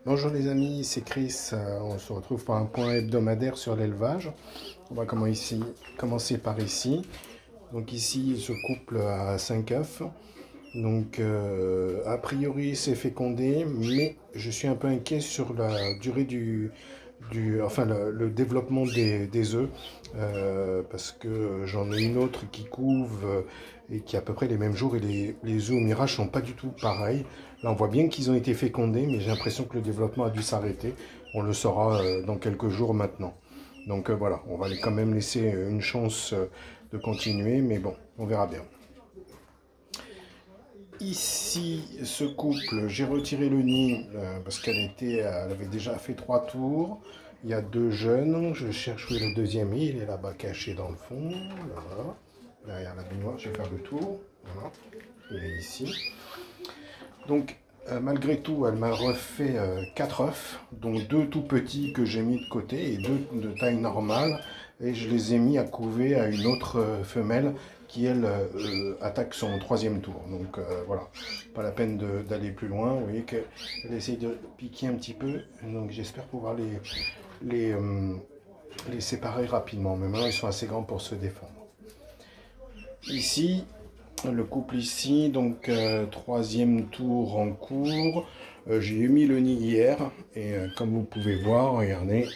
Bonjour les amis, c'est Chris. On se retrouve pour un point hebdomadaire sur l'élevage. On va commencer par ici. Donc ici, ce couple a 5 œufs. Donc a priori, c'est fécondé, mais je suis un peu inquiet sur la durée le développement des œufs, parce que j'en ai une autre qui couve et qui a à peu près les mêmes jours, et les œufs au mirage sont pas du tout pareils. Là, on voit bien qu'ils ont été fécondés, mais j'ai l'impression que le développement a dû s'arrêter. On le saura dans quelques jours maintenant. Donc voilà, on va quand même laisser une chance de continuer, mais bon, on verra bien. Ici, ce couple, j'ai retiré le nid parce elle avait déjà fait 3 tours. Il y a 2 jeunes. Je cherche où est le deuxième nid. Il est là-bas caché dans le fond. Là, derrière la baignoire, je vais faire le tour. Voilà. Il est ici. Donc, malgré tout, elle m'a refait 4 œufs, dont 2 tout petits que j'ai mis de côté et 2 de taille normale. Et je les ai mis à couver à une autre femelle qui, elle, attaque son 3e tour. Donc voilà, pas la peine d'aller plus loin. Vous voyez qu'elle essaye de piquer un petit peu. Donc j'espère pouvoir les séparer rapidement. Mais maintenant, ils sont assez grands pour se défendre. Ici, le couple ici, donc 3e tour en cours. J'ai mis le nid hier et comme vous pouvez voir, regardez,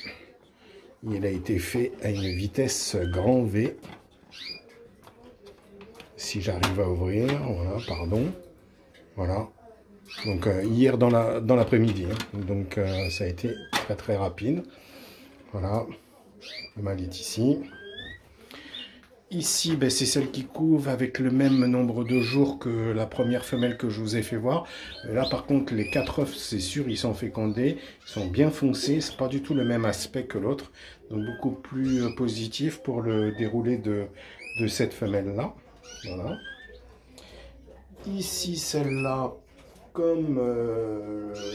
il a été fait à une vitesse grand V. Si j'arrive à ouvrir, voilà, pardon. Voilà. Donc hier dans l'après-midi. Donc ça a été très très rapide. Voilà. Le mâle est ici. Ici, c'est celle qui couve avec le même nombre de jours que la première femelle que je vous ai fait voir. Et là, par contre, les 4 œufs, c'est sûr, ils sont fécondés. Ils sont bien foncés. C'est pas du tout le même aspect que l'autre. Donc, beaucoup plus positif pour le déroulé de cette femelle-là. Voilà. Ici, celle-là, comme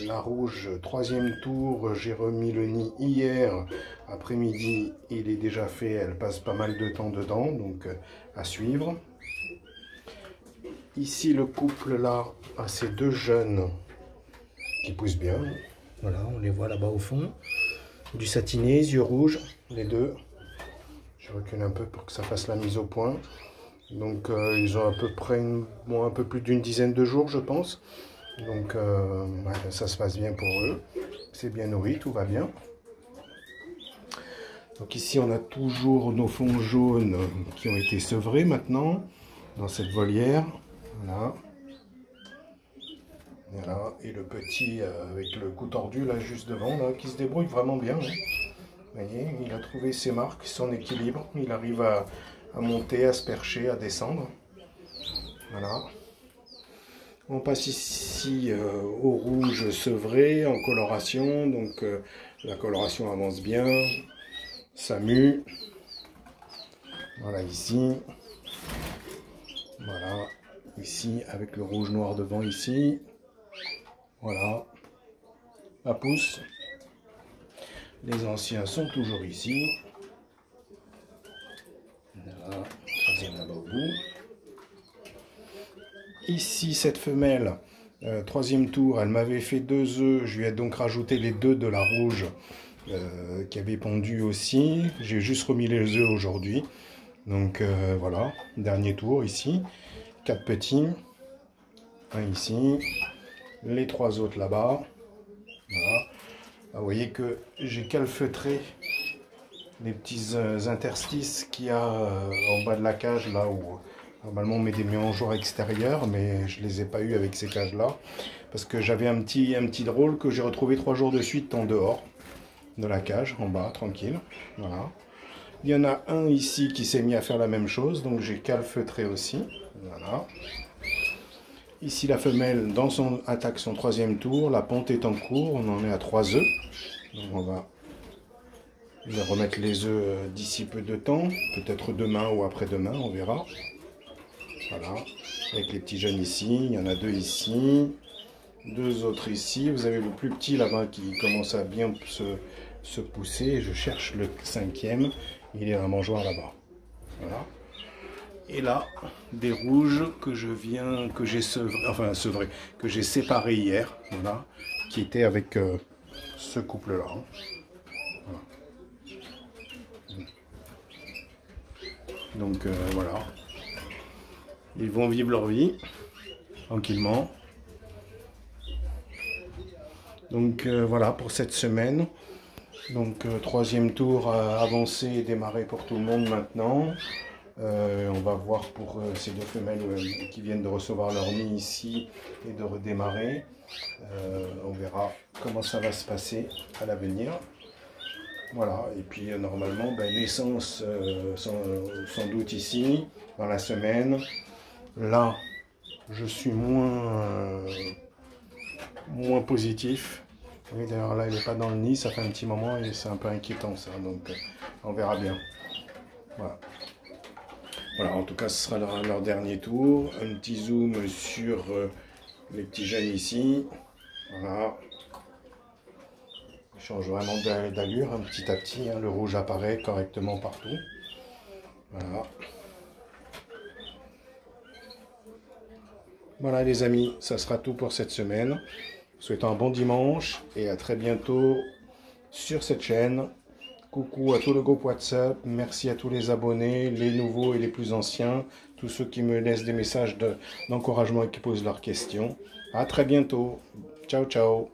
la rouge, 3e tour, j'ai remis le nid hier après-midi, il est déjà fait, elle passe pas mal de temps dedans, donc à suivre. Ici, le couple là a ces 2 jeunes qui poussent bien. Voilà, on les voit là-bas au fond. Du satiné, yeux rouges, les 2. Je recule un peu pour que ça fasse la mise au point. Donc ils ont à peu près un peu plus d'une dizaine de jours, je pense. Donc ça se passe bien pour eux. C'est bien nourri, tout va bien. Donc ici on a toujours nos fonds jaunes qui ont été sevrés maintenant dans cette volière. Voilà. Voilà. Et le petit avec le cou tordu là juste devant là, qui se débrouille vraiment bien. Vous voyez, il a trouvé ses marques, son équilibre. Il arrive à monter, à se percher, à descendre. Voilà. On passe ici au rouge sevré en coloration. Donc la coloration avance bien. Ça mue. Voilà ici. Voilà. Ici avec le rouge noir devant ici. Voilà. La pousse. Les anciens sont toujours ici. Voilà. 3e là-bas au bout. Ici, cette femelle, 3e tour, elle m'avait fait 2 œufs. Je lui ai donc rajouté les 2 de la rouge qui avait pondu aussi. J'ai juste remis les œufs aujourd'hui. Donc voilà, dernier tour ici. 4 petits. Un ici. Les 3 autres là-bas. Voilà. Là, vous voyez que j'ai calfeutré les petits interstices qu'il y a en bas de la cage, là où normalement on met des mélangeoires extérieurs, mais je ne les ai pas eu avec ces cages-là. Parce que j'avais un petit drôle que j'ai retrouvé 3 jours de suite en dehors de la cage, en bas, tranquille. Voilà. Il y en a un ici qui s'est mis à faire la même chose, donc j'ai calfeutré aussi. Voilà. Ici la femelle attaque son 3e tour, la ponte est en cours, on en est à 3 œufs. Donc on va remettre les œufs d'ici peu de temps, peut-être demain ou après-demain, on verra. Voilà, avec les petits jeunes ici, il y en a 2 ici, 2 autres ici. Vous avez le plus petit là-bas qui commence à bien se pousser. Je cherche le 5e, il est dans la mangeoire là-bas. Voilà. Et là, des rouges que j'ai séparés hier, voilà, qui étaient avec ce couple-là. Voilà. Donc voilà, ils vont vivre leur vie tranquillement. Donc voilà pour cette semaine. Donc troisième tour avancé et démarré pour tout le monde maintenant. On va voir pour ces deux femelles qui viennent de recevoir leur nid ici et de redémarrer. On verra comment ça va se passer à l'avenir. Voilà, et puis normalement, naissance sans doute ici, dans la semaine. Là, je suis moins positif. Oui, d'ailleurs là, il n'est pas dans le nid, ça fait un petit moment et c'est un peu inquiétant ça, donc on verra bien. Voilà. Voilà, en tout cas, ce sera leur dernier tour. Un petit zoom sur les petits jeunes ici. Voilà. Ils changent vraiment d'allure petit à petit. Hein. Le rouge apparaît correctement partout. Voilà. Voilà les amis, ça sera tout pour cette semaine. Je vous souhaite un bon dimanche et à très bientôt sur cette chaîne. Coucou à tout le groupe WhatsApp, merci à tous les abonnés, les nouveaux et les plus anciens, tous ceux qui me laissent des messages d'encouragement et qui posent leurs questions. À très bientôt. Ciao, ciao.